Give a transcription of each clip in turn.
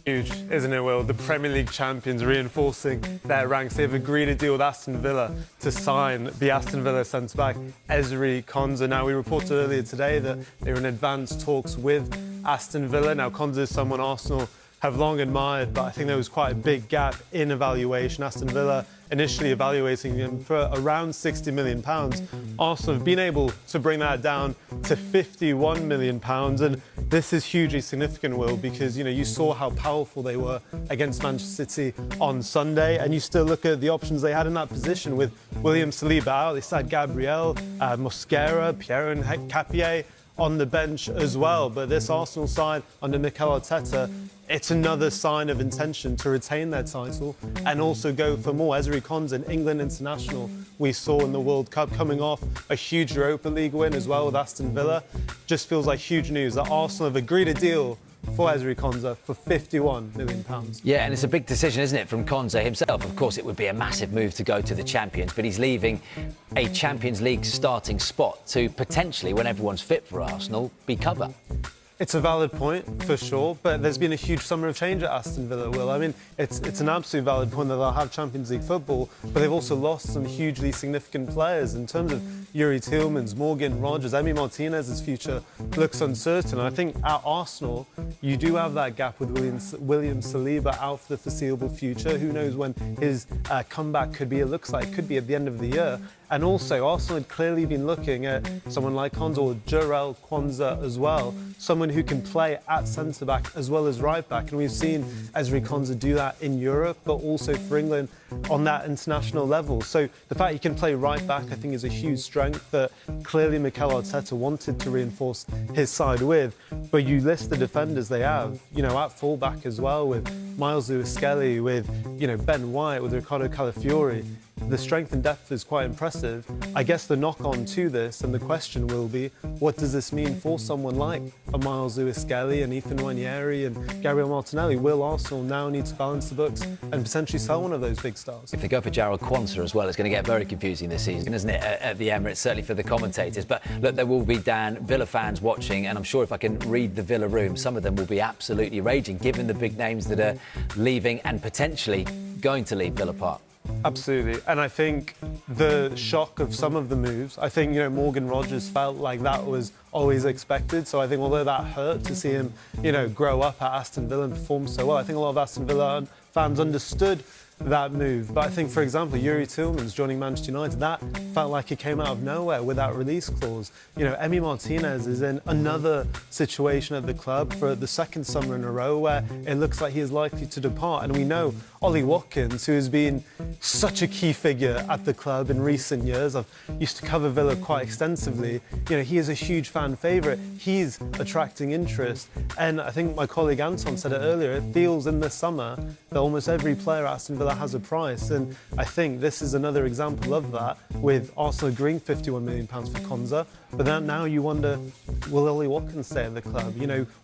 Huge, isn't it, Will? The Premier League champions reinforcing their ranks. They've agreed a deal with Aston Villa to sign the Aston Villa centre-back, Ezri Konsa. Now, we reported earlier today that they were in advanced talks with Aston Villa. Now, Konsa is someone Arsenal have long admired, but I think there was quite a big gap in evaluation. Aston Villa initially evaluating him for around £60 million. Arsenal have been able to bring that down to £51 million. And this is hugely significant, Will, because, you saw how powerful they were against Manchester City on Sunday. And you still look at the options they had in that position with William Saliba out. They had Gabriel, Mosquera, Pierre and Capier on the bench as well. But this Arsenal side under Mikel Arteta, it's another sign of intention to retain their title and also go for more. Ezri Konsa, an England international we saw in the World Cup, coming off a huge Europa League win as well with Aston Villa. Just feels like huge news that Arsenal have agreed a deal for Ezri Konsa for £51 million. Yeah, and it's a big decision, isn't it, from Konsa himself? Of course, it would be a massive move to go to the Champions, but he's leaving a Champions League starting spot to potentially, when everyone's fit for Arsenal, be cover. It's a valid point, for sure, but there's been a huge summer of change at Aston Villa, Will. I mean, it's an absolute valid point that they'll have Champions League football, but they've also lost some hugely significant players. In terms of Yuri Tillmans, Morgan Rogers, Emi Martinez's future looks uncertain. I think at Arsenal, you do have that gap with William Saliba out for the foreseeable future. Who knows when his comeback could be? It looks like it could be at the end of the year. And also, Arsenal had clearly been looking at someone like Konsa or Jarell Quansah as well, someone who can play at centre-back as well as right-back. And we've seen Ezri Konsa do that in Europe, but also for England on that international level. So the fact he can play right-back, I think, is a huge strength that clearly Mikel Arteta wanted to reinforce his side with. But you list the defenders they have, at full-back as well, with Miles Lewis-Skelly, with, Ben White, with Ricardo Calafiori. The strength and depth is quite impressive. I guess the knock-on to this, and the question will be, what does this mean for someone like a Miles Lewis-Skelly and Ethan Nwaneri and Gabriel Martinelli? Will Arsenal now need to balance the books and potentially sell one of those big stars? If they go for Jarell Quansah as well, it's going to get very confusing this season, isn't it, at the Emirates, certainly for the commentators. But look, there will be, Dan, Villa fans watching, and I'm sure if I can read the Villa room, some of them will be absolutely raging, given the big names that are leaving and potentially going to leave Villa Park. Absolutely. And I think the shock of some of the moves, I think, Morgan Rogers felt like that was always expected. So I think although that hurt to see him, grow up at Aston Villa and perform so well, I think a lot of Aston Villa fans understood that move. But I think, for example, Yuri Tillmans joining Manchester United, that felt like it came out of nowhere with that release clause. Emi Martinez is in another situation at the club for the second summer in a row where it looks like he is likely to depart. And we know Ollie Watkins, who has been such a key figure at the club in recent years. I've used to cover Villa quite extensively. He is a huge fan favourite. He's attracting interest. And I think my colleague Anton said it earlier, it feels in the summer that almost every player at Aston Villa has a price, and I think this is another example of that, with Arsenal agreeing £51 million for Konsa. But then now you wonder, will Ollie Watkins stay at the club?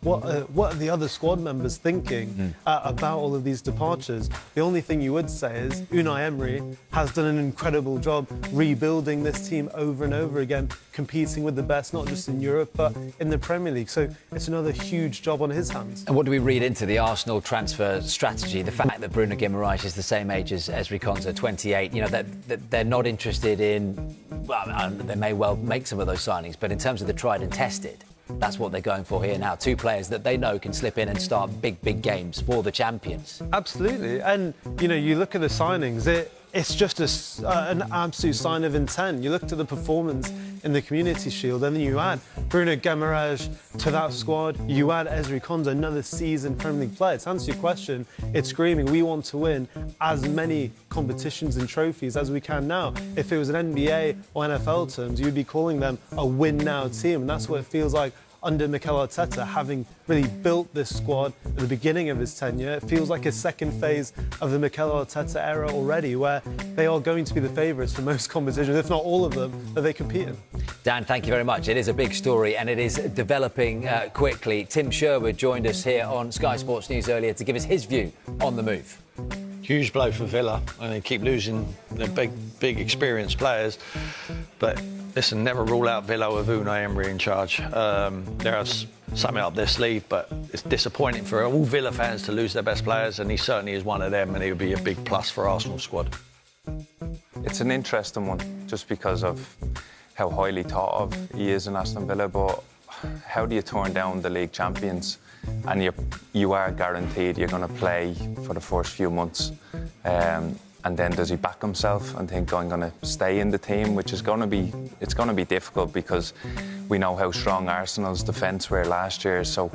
What are the other squad members thinking about all of these departures? The only thing you would say is Unai Emery has done an incredible job rebuilding this team over and over again, competing with the best, not just in Europe, but in the Premier League. So it's another huge job on his hands. And what do we read into the Arsenal transfer strategy? The fact that Bruno Guimaraes is the same age as Ezri Konsa, 28, that they're not interested in, well, they may well make some of those signings, but in terms of the tried and tested, that's what they're going for here now. Two players that they know can slip in and start big games for the champions. Absolutely. And, you look at the signings, it's just an absolute sign of intent. You look at the performance in the Community Shield, and then you add Bruno Guimaraes to that squad, you add Ezri Konsa, another seasoned Premier League player. To answer your question, it's screaming, we want to win as many competitions and trophies as we can now. If it was an NBA or NFL terms, you'd be calling them a win-now team, and that's what it feels like under Mikel Arteta, having really built this squad at the beginning of his tenure. It feels like a second phase of the Mikel Arteta era already, where they are going to be the favourites for most competitions, if not all of them, that they compete in. Dan, thank you very much. It is a big story and it is developing quickly. Tim Sherwood joined us here on Sky Sports News earlier to give us his view on the move. Huge blow for Villa, and they keep losing the big experienced players. But listen, never rule out Villa with Unai Emery in charge. There are something up their sleeve, but it's disappointing for all Villa fans to lose their best players, and he certainly is one of them, and he would be a big plus for Arsenal's squad. It's an interesting one, just because of how highly thought of he is in Aston Villa, but how do you turn down the league champions? And you are guaranteed you're going to play for the first few months. And then does he back himself and think, I'm going to stay in the team, which is going to be difficult, because we know how strong Arsenal's defence were last year. So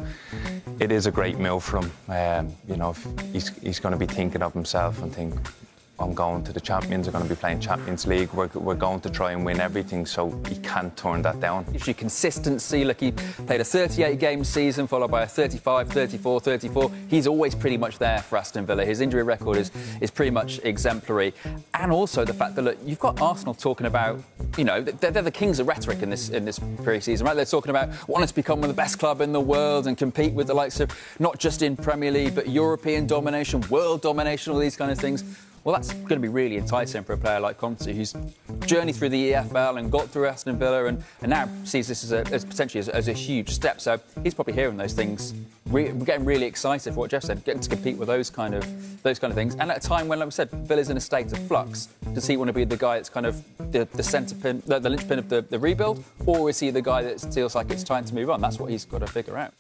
it is a great move for him. You know, he's going to be thinking of himself and think, I'm going to the champions, I'm going to be playing Champions League, we're going to try and win everything, so he can't turn that down. Usually consistency, like he played a 38-game season followed by a 35, 34, 34. He's always pretty much there for Aston Villa. His injury record is pretty much exemplary. And also the fact that, look, you've got Arsenal talking about, you know, they're the kings of rhetoric in this pre-season, right? They're talking about wanting to become the best club in the world and compete with the likes of not just in Premier League, but European domination, world domination, all these kind of things. Well, that's going to be really enticing for a player like Konsa, who's journeyed through the EFL and got through Aston Villa and now sees this as potentially as a huge step. So he's probably hearing those things. We're getting really excited for what Jeff said, getting to compete with those kind of things. And at a time when, like we said, Villa's in a state of flux. Does he want to be the guy that's kind of the centerpin, the linchpin of the rebuild, or is he the guy that feels like it's time to move on? That's what he's got to figure out.